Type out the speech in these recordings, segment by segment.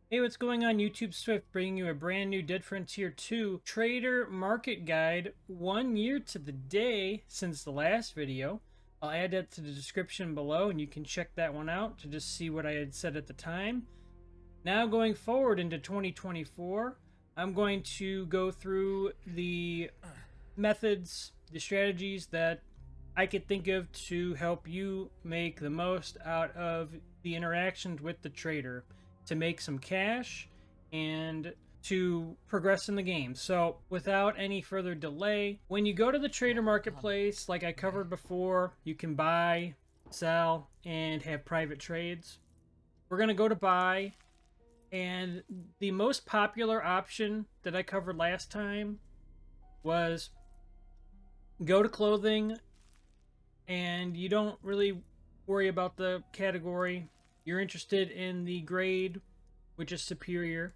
Hey, what's going on, YouTube Swift, bringing you a brand new Dead Frontier 2 Trader Market Guide 1 year to the day since the last video. I'll add that to the description below and you can check that one out to just see what I had said at the time. Now going forward into 2024, I'm going to go through the methods, the strategies that I could think of to help you make the most out of the interactions with the trader to make some cash and to progress in the game. So without any further delay, when you go to the trader marketplace, like I covered before, you can buy, sell, and have private trades. We're going to go to buy, and the most popular option that I covered last time was go to clothing, and you don't really worry about the category. You're interested in the grade, which is superior.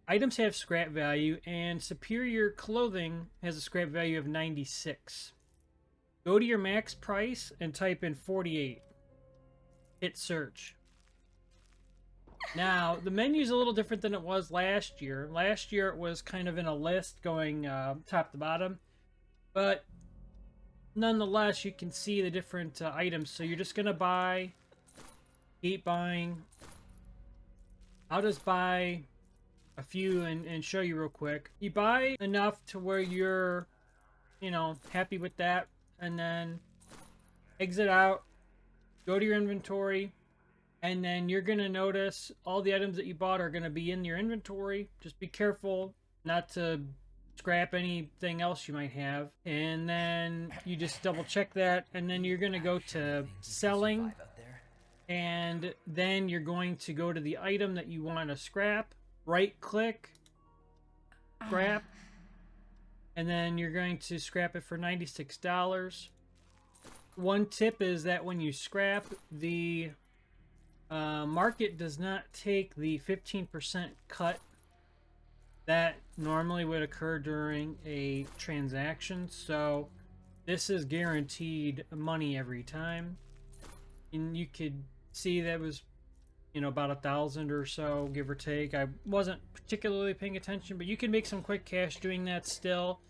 Items have scrap value, and superior clothing has a scrap value of 96. Go to your max price and type in 48. Hit search. Now, the menu is a little different than it was last year. Last year it was kind of in a list going top to bottom. But nonetheless, you can see the different items. So you're just going to buy, keep buying. I'll just buy a few and show you real quick. You buy enough to where you're, happy with that. And then exit out, go to your inventory. And then you're going to notice all the items that you bought are going to be in your inventory. Just be careful not to scrap anything else you might have. And then you just double check that. And then you're going to go to selling. And then you're going to go to the item that you want to scrap. Right click. Scrap. And then you're going to scrap it for $96. One tip is that when you scrap, the market does not take the 15% cut that normally would occur during a transaction. So this is guaranteed money every time. And you could see that was, about 1,000 or so, give or take. I wasn't particularly paying attention, but you can make some quick cash doing that still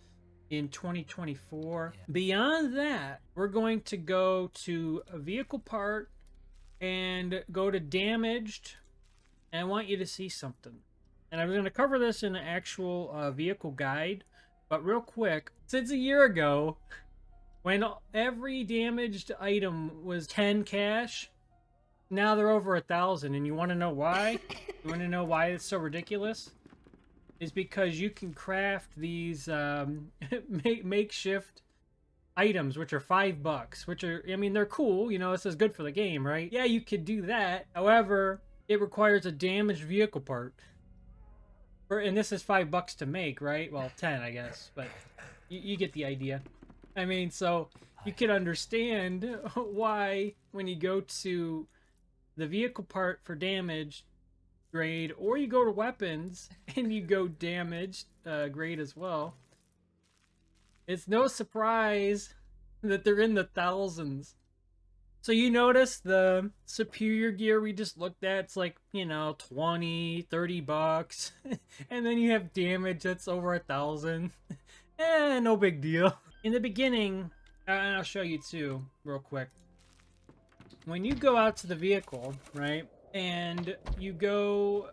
in 2024. Beyond that, we're going to go to a vehicle part and go to damaged, and I want you to see something. And I'm going to cover this in an actual vehicle guide, but real quick, since a year ago, when every damaged item was 10 cash, now they're over 1,000. And you want to know why? You want to know why it's so ridiculous? Is because you can craft these makeshift items, which are $5, which are, they're cool, this is good for the game, right? Yeah, you could do that. However, it requires a damaged vehicle part. And this is $5 to make, right? Well, 10, I guess, but you get the idea. So you can understand why when you go to the vehicle part for damage grade, or you go to weapons and you go damaged grade as well, it's no surprise that they're in the thousands. So you notice the superior gear we just looked at, it's like, 20, $30. And then you have damage that's over 1,000. No big deal. In the beginning, and I'll show you too, real quick. When you go out to the vehicle, right, and you go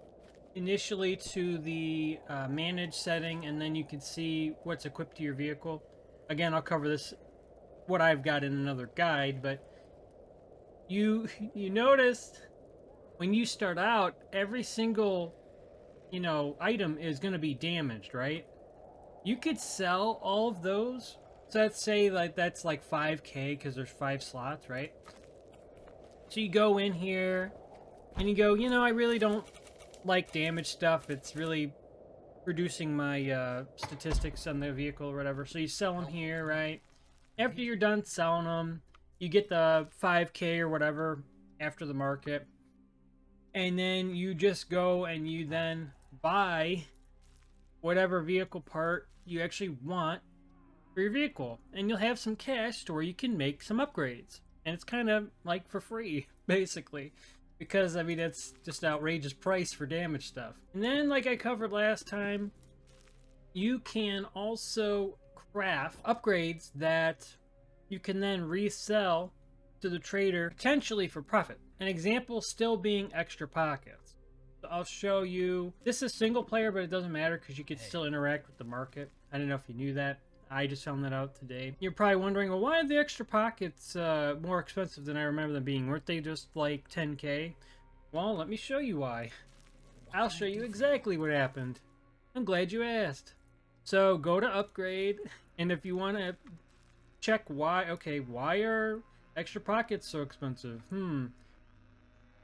initially to the manage setting, and then you can see what's equipped to your vehicle. Again, I'll cover this, what I've got in another guide, but you notice when you start out, every single item is going to be damaged, right? You could sell all of those. So let's say that's like 5k because there's 5 slots, right? So you go in here and you go, I really don't like damage stuff. It's really reducing my statistics on the vehicle or whatever. So you sell them here, right? After you're done selling them, you get the 5k or whatever after the market. And then you just go and you then buy whatever vehicle part you actually want for your vehicle. And you'll have some cash to where you can make some upgrades. And it's kind of like for free, basically. because I mean it's just outrageous price for damage stuff. And then, like I covered last time, you can also craft upgrades that you can then resell to the trader, potentially for profit. An example still being extra pockets. So I'll show you. This is single player, but it doesn't matter because you can still interact with the market. I don't know if you knew that. I just found that out today. You're probably wondering, well, why are the extra pockets more expensive than I remember them being? Weren't they just like 10k? Well, let me show you why. I'll show you exactly what happened. I'm glad you asked. So go to upgrade, and if you want to check why, okay, why are extra pockets so expensive?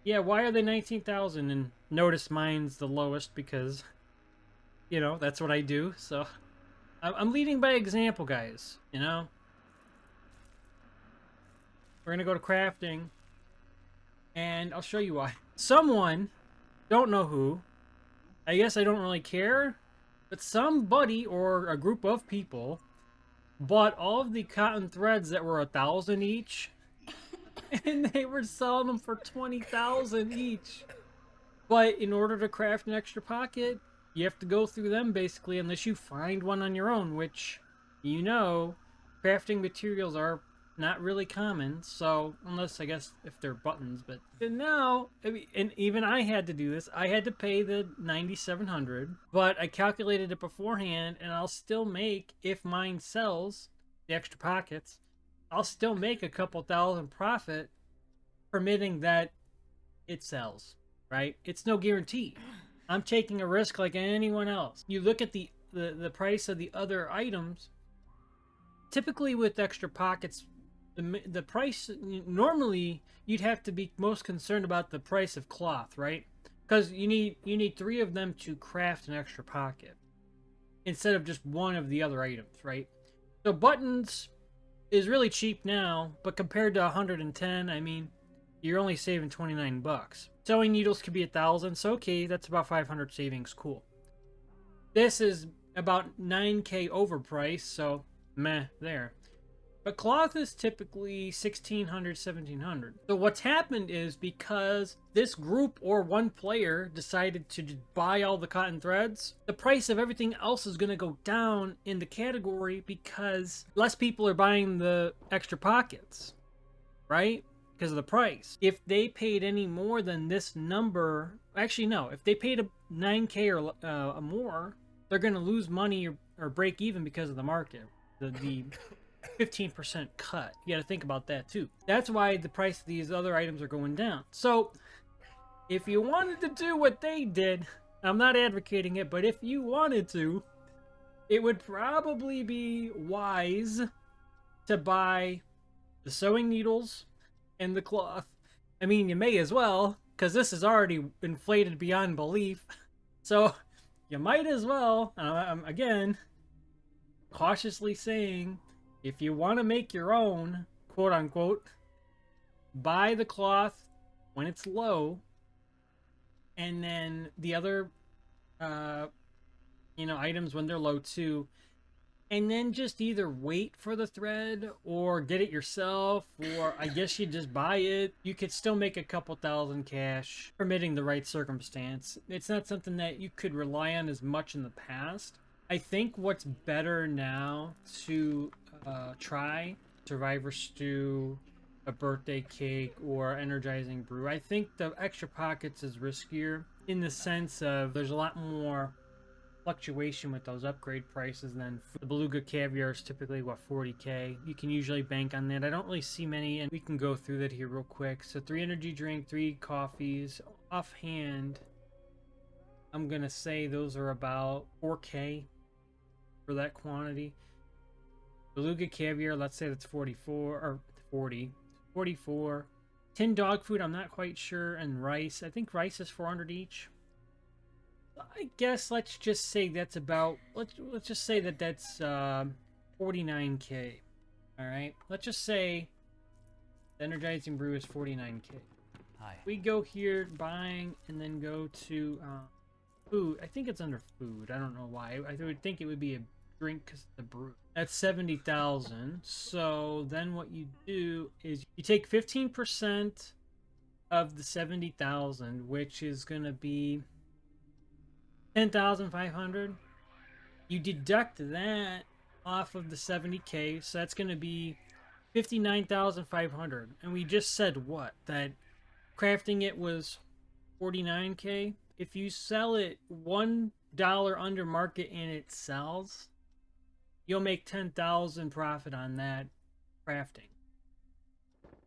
Yeah, why are they 19,000? And notice mine's the lowest because, you know, that's what I do. So I'm leading by example, guys, you know? We're going to go to crafting, and I'll show you why. Someone, don't know who, I guess I don't really care, but somebody or a group of people bought all of the cotton threads that were 1,000 each, and they were selling them for 20,000 each. But in order to craft an extra pocket, you have to go through them basically, unless you find one on your own, which, you know, crafting materials are not really common. So unless, I guess, if they're buttons, but now, I mean, and even I had to do this. I had to pay the 9,700, but I calculated it beforehand, and I'll still make, if mine sells the extra pockets, I'll still make a couple thousand profit, permitting that it sells. Right? It's no guarantee. I'm taking a risk like anyone else. You look at the price of the other items. Typically with extra pockets, the price, normally you'd have to be most concerned about the price of cloth, right? Because you need 3 of them to craft an extra pocket instead of just one of the other items, right? So buttons is really cheap now, but compared to 110, I mean, you're only saving 29 bucks. Sewing needles could be 1,000, so okay, that's about 500 savings, cool. This is about 9k overpriced, so meh there. But cloth is typically 1,600, 1,700. So what's happened is, because this group or one player decided to buy all the cotton threads, the price of everything else is going to go down in the category because less people are buying the extra pockets, right? Because of the price. If they paid any more than this number, actually no, if they paid a 9k or more, they're going to lose money or break even because of the market, the 15% cut. You got to think about that too. That's why the price of these other items are going down. So if you wanted to do what they did, I'm not advocating it, but if you wanted to, it would probably be wise to buy the sewing needles and the cloth. I mean, you may as well, because this is already inflated beyond belief. So you might as well, again, cautiously saying, if you want to make your own, quote unquote, buy the cloth when it's low, and then the other, items when they're low too. And then just either wait for the thread or get it yourself, or I guess you just buy it. You could still make a couple thousand cash, permitting the right circumstance. It's not something that you could rely on as much in the past. I think what's better now to try Survivor Stew, a birthday cake, or energizing brew. I think the extra pockets is riskier in the sense of there's a lot more fluctuation with those upgrade prices. Then the beluga caviar is typically what, 40k. You can usually bank on that. I don't really see many, and we can go through that here real quick. So 3 energy drink, 3 coffees. Offhand, I'm gonna say those are about 4k for that quantity. Beluga caviar, let's say that's 44 or 40, 44. Tin dog food, I'm not quite sure, and rice. I think rice is 400 each. I guess let's just say that's about, let's just say that that's 49k. All right, let's just say the energizing brew is 49k. Hi. We go here buying and then go to food. I think it's under food. I don't know why. I would think it would be a drink because the brew. That's 70,000. So then what you do is you take 15% of the 70,000, which is going to be 10,500. You deduct that off of the 70K, so that's going to be 59,500. And we just said what? That crafting it was 49K. If you sell it $1 under market and it sells, you'll make 10,000 profit on that crafting.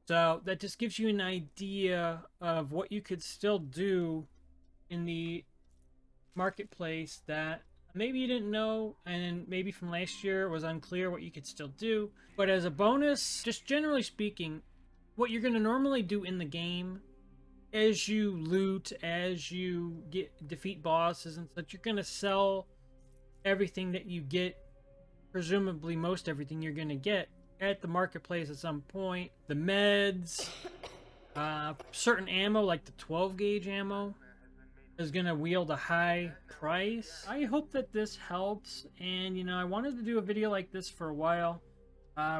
So that just gives you an idea of what you could still do in the marketplace that maybe you didn't know, and maybe from last year it was unclear what you could still do. But as a bonus, just generally speaking, what you're going to normally do in the game as you loot, as you defeat bosses and such, you're going to sell everything that you get, presumably most everything you're going to get at the marketplace at some point. The meds, certain ammo like the 12 gauge ammo is going to wield a high price. I hope that this helps, and you know, I wanted to do a video like this for a while,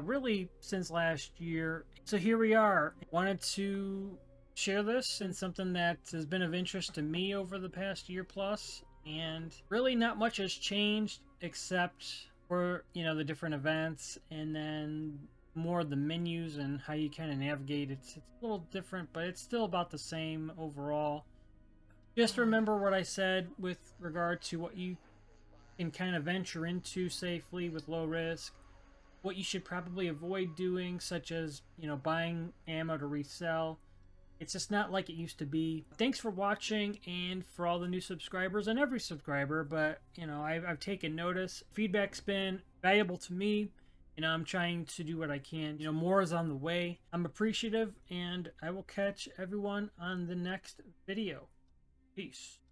really since last year. So here we are. Wanted to share this and something that has been of interest to me over the past year plus, and really not much has changed except for, you know, the different events and then more of the menus and how you kind of navigate. It's a little different, but it's still about the same overall. Just remember what I said with regard to what you can kind of venture into safely with low risk, what you should probably avoid doing, such as, you know, buying ammo to resell. It's just not like it used to be. Thanks for watching, and for all the new subscribers and every subscriber, but, you know, I've taken notice. Feedback's been valuable to me. You know, I'm trying to do what I can. You know, more is on the way. I'm appreciative, and I will catch everyone on the next video. Peace.